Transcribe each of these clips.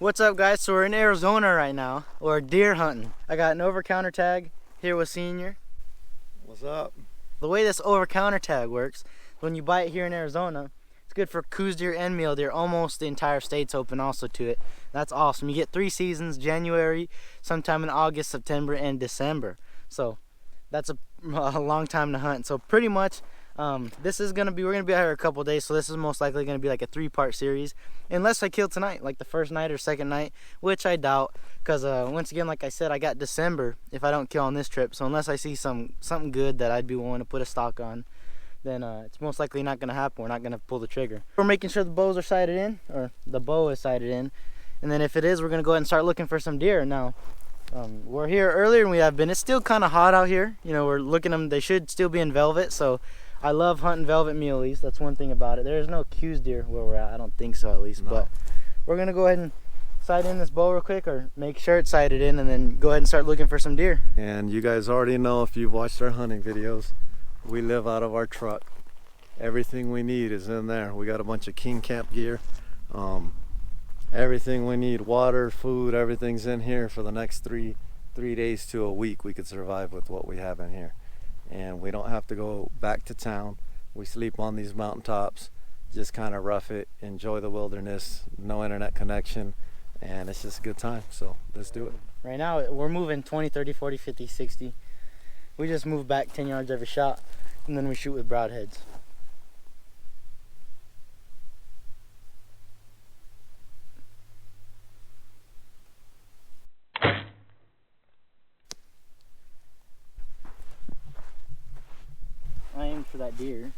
What's up, guys? So we're in Arizona right now. We're deer hunting. I got an over-counter tag here with Senior. What's up? The way this over-counter tag works, when you buy it here in Arizona, it's good for coos deer and mule deer. Almost the entire state's open also to it. That's awesome. You get 3 seasons: January, sometime in August, September, and December. So that's a long time to hunt. So pretty much, we're gonna be out here a couple days. So this is most likely gonna be like a 3-part series, unless I kill tonight, like the first night or second night, which I doubt, because once again, like I said, I got December if I don't kill on this trip. So unless I see something good that I'd be willing to put a stock on, then it's most likely not gonna happen. We're not gonna pull the trigger. We're making sure the bows are sighted in, or the bow is sighted in, and then if it is, we're gonna go ahead and start looking for some deer. Now, we're here earlier than we have been. It's still kind of hot out here. You know, we're looking at them. They should still be in velvet. So I love hunting velvet muleys. That's one thing about it. There's no coos deer where we're at. I don't think so, at least. No. But we're gonna go ahead and sight in this bow real quick, or make sure it's sighted in, and then go ahead and start looking for some deer. And you guys already know, if you've watched our hunting videos, we live out of our truck. Everything we need is in there. We got a bunch of King Camp gear. Everything we need, water, food, everything's in here for the next three days to a week. We could survive with what we have in here, and we don't have to go back to town. We sleep on these mountaintops, just kind of rough it, enjoy the wilderness, no internet connection, and it's just a good time. So let's do it. Right now we're moving 20, 30, 40, 50, 60. We just move back 10 yards every shot, and then we shoot with broadheads. I aim for that deer.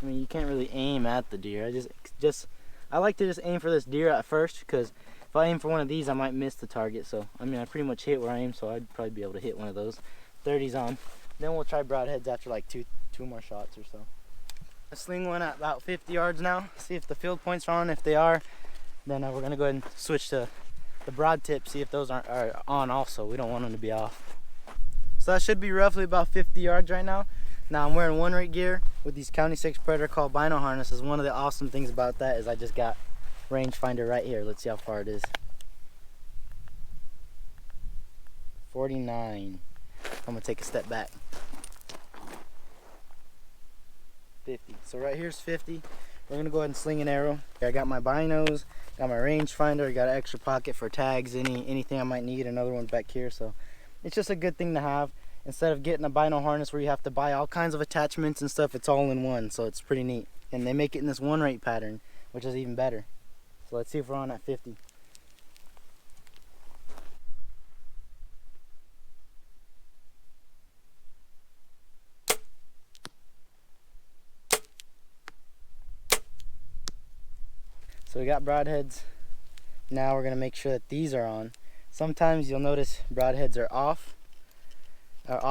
I mean, you can't really aim at the deer. I like to just aim for this deer at first, because if I aim for one of these, I might miss the target. So I mean, I pretty much hit where I aim, so I'd probably be able to hit one of those. 30's on. Then we'll try broadheads after like two more shots or so. I sling one at about 50 yards now. See if the field points are on. If they are, then we're gonna go ahead and switch to the broad tip. See if those are on also. We don't want them to be off. So that should be roughly about 50 yards right now. Now I'm wearing 1-rate gear with these County 6 Predator called bino harnesses. One of the awesome things about that is I just got rangefinder right here. Let's see how far it is. 49. I'm gonna take a step back. 50. So right here's 50. We're gonna go ahead and sling an arrow. I got my binos, got my rangefinder, got an extra pocket for tags, anything I might need. Another one back here. So it's just a good thing to have. Instead of getting a bino harness where you have to buy all kinds of attachments and stuff, it's all in one, so it's pretty neat. And they make it in this 1-rate pattern, which is even better. So let's see if we're on at 50. So we got broadheads. Now we're gonna make sure that these are on. Sometimes you'll notice broadheads are off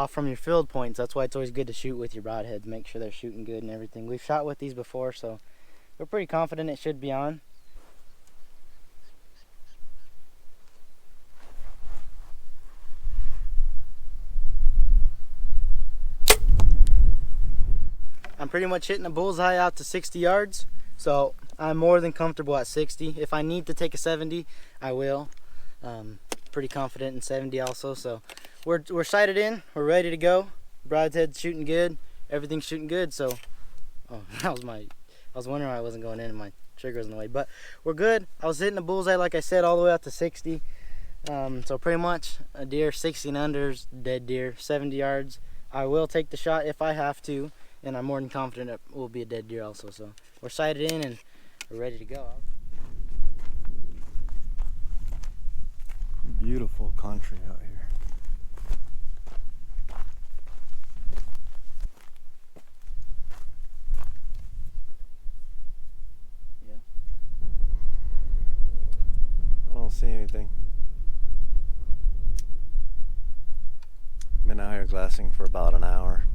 from your field points. That's why it's always good to shoot with your broadheads. Make sure they're shooting good and everything. We've shot with these before, so we're pretty confident it should be on. I'm pretty much hitting a bullseye out to 60 yards, so I'm more than comfortable at 60. If I need to take a 70, I will. Pretty confident in 70 also, so we're sighted in, we're ready to go. Broadhead's shooting good, everything's shooting good. So I was wondering why I wasn't going in and my trigger was in the way, but we're good. I was hitting the bullseye, like I said, all the way out to 60. So pretty much a deer 60 and under's dead deer. 70 yards, I will take the shot if I have to, and I'm more than confident it will be a dead deer also. So we're sighted in and we're ready to go. Beautiful country out here. Yeah. I don't see anything. Been out here glassing for about an hour,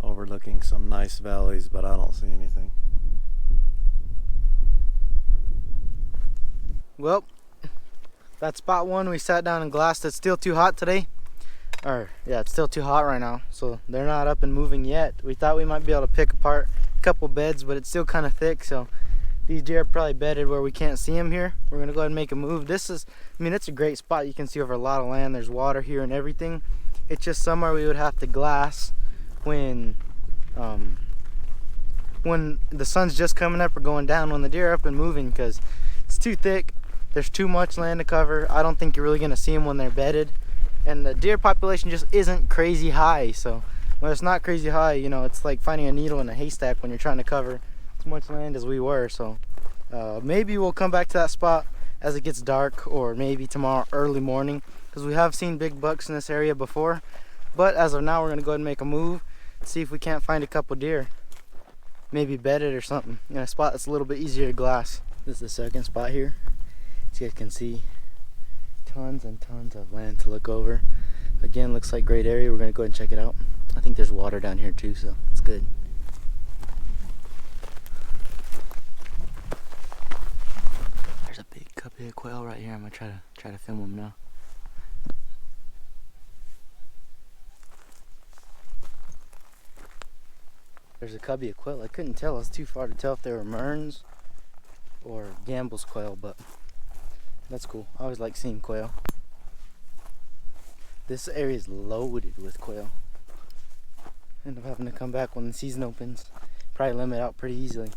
overlooking some nice valleys, but I don't see anything. Well, that's spot one. We sat down and glassed. It's still too hot today. Yeah, it's still too hot right now, so they're not up and moving yet. We thought we might be able to pick apart a couple beds, but it's still kind of thick, so These deer are probably bedded where we can't see them here. We're gonna go ahead and make a move. This is, I mean, it's a great spot. You can see over a lot of land. There's water here and everything. It's just somewhere we would have to glass when the sun's just coming up or going down, when the deer are up and moving, because it's too thick. There's too much land to cover. I don't think you're really gonna see them when they're bedded. And the deer population just isn't crazy high. So when it's not crazy high, you know, it's like finding a needle in a haystack when you're trying to cover as much land as we were. So maybe we'll come back to that spot as it gets dark, or maybe tomorrow early morning, because we have seen big bucks in this area before. But as of now, we're gonna go ahead and make a move, see if we can't find a couple deer, maybe bedded or something in a spot that's a little bit easier to glass. This is the second spot here. As you guys can see, tons and tons of land to look over. Again, looks like a great area. We're gonna go ahead and check it out. I think there's water down here too, so it's good. There's a big cubby of quail right here. I'm gonna try to film them now. There's a cubby of quail. I couldn't tell. It's too far to tell if they were Mearns or Gamble's quail, but that's cool. I always like seeing quail. This area is loaded with quail. End up having to come back when the season opens. Probably limit out pretty easily.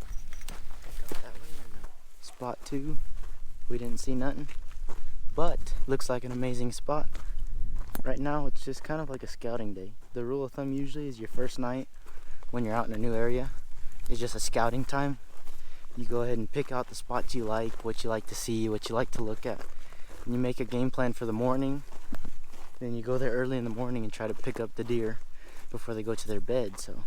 Spot 2. We didn't see nothing, but looks like an amazing spot. Right now it's just kind of like a scouting day. The rule of thumb usually is your first night when you're out in a new area is just a scouting time. You go ahead and pick out the spots you like, what you like to see, what you like to look at. And you make a game plan for the morning. Then you go there early in the morning and try to pick up the deer before they go to their bed. So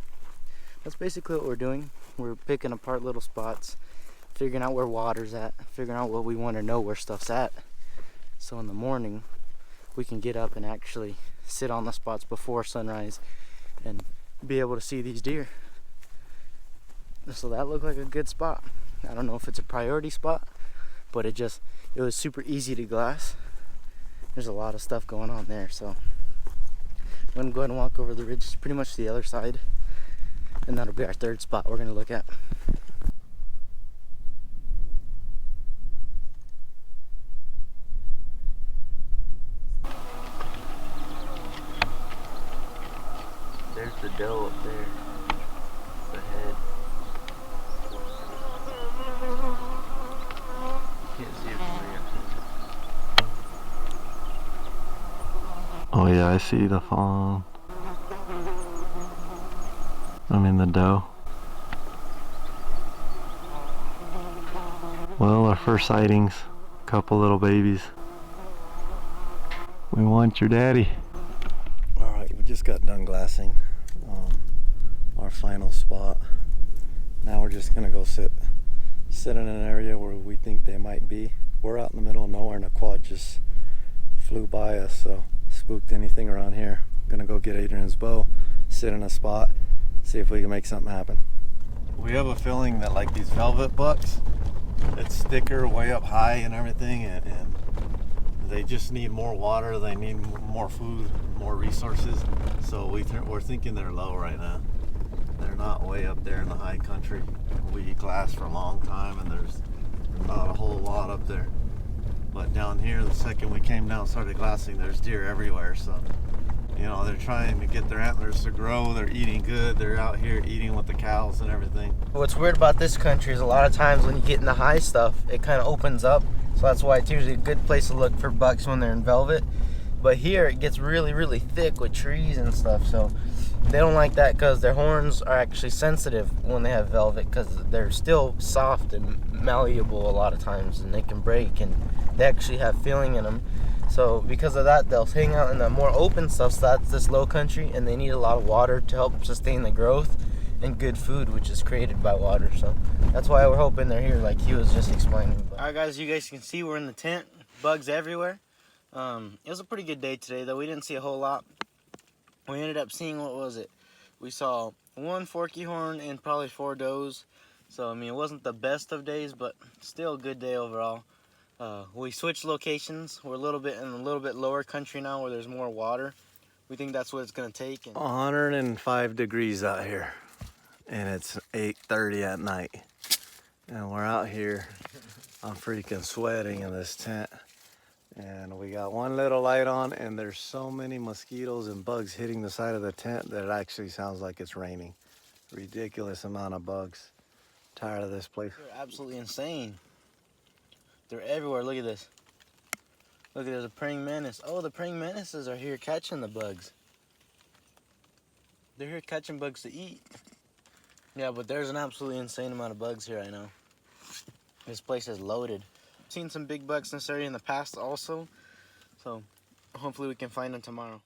that's basically what we're doing. We're picking apart little spots, figuring out where water's at, figuring out what we want to know where stuff's at. So in the morning, we can get up and actually sit on the spots before sunrise and be able to see these deer. So that looked like a good spot. I don't know if it's a priority spot, but it was super easy to glass. There's a lot of stuff going on there, so I'm gonna go ahead and walk over the ridge pretty much to the other side, and that'll be our third spot we're gonna look at. There's the doe up there, the head. Can't see it from here. Oh yeah, I see the fawn. I mean the doe. Well, our first sightings, couple little babies. We want your daddy. Alright, we just got done glassing our final spot. Now we're just gonna go sit in an area where we think they might be. We're out in the middle of nowhere and a quad just flew by us, so spooked anything around here. Gonna go get Adrian's bow, sit in a spot, see if we can make something happen. We have a feeling that like these velvet bucks, it's thicker way up high and everything, and they just need more water, they need more food, more resources. So we're thinking they're low right now. They're not way up there in the high country. We glassed for a long time and there's not a whole lot up there. But down here, the second we came down and started glassing, there's deer everywhere. So, you know, they're trying to get their antlers to grow. They're eating good. They're out here eating with the cows and everything. What's weird about this country is a lot of times when you get in the high stuff, it kind of opens up. So that's why it's usually a good place to look for bucks when they're in velvet. But here it gets really, really thick with trees and stuff. So they don't like that because their horns are actually sensitive when they have velvet, because they're still soft and malleable a lot of times, and they can break, and they actually have feeling in them. So because of that, they'll hang out in the more open stuff. So that's this low country, and they need a lot of water to help sustain the growth, and good food, which is created by water. So that's why we're hoping they're here, like he was just explaining. Alright guys, you guys can see we're in the tent. Bugs everywhere. It was a pretty good day today, though. We didn't see a whole lot. We ended up seeing, what was it? We saw one forky horn and probably 4 does. So I mean, it wasn't the best of days, but still a good day overall. We switched locations. We're in a little bit lower country now, where there's more water. We think that's what it's gonna take. 105 degrees out here, and it's 8:30 at night. And we're out here. I'm freaking sweating in this tent. And we got one little light on, and there's so many mosquitoes and bugs hitting the side of the tent that it actually sounds like it's raining. Ridiculous amount of bugs. Tired of this place. They're absolutely insane. They're everywhere. Look at this. Look, there's a praying mantis. Oh, the praying mantises are here catching the bugs. They're here catching bugs to eat. Yeah, but there's an absolutely insane amount of bugs here, I know. This place is loaded. I've seen some big bugs in this area in the past also. So hopefully we can find them tomorrow.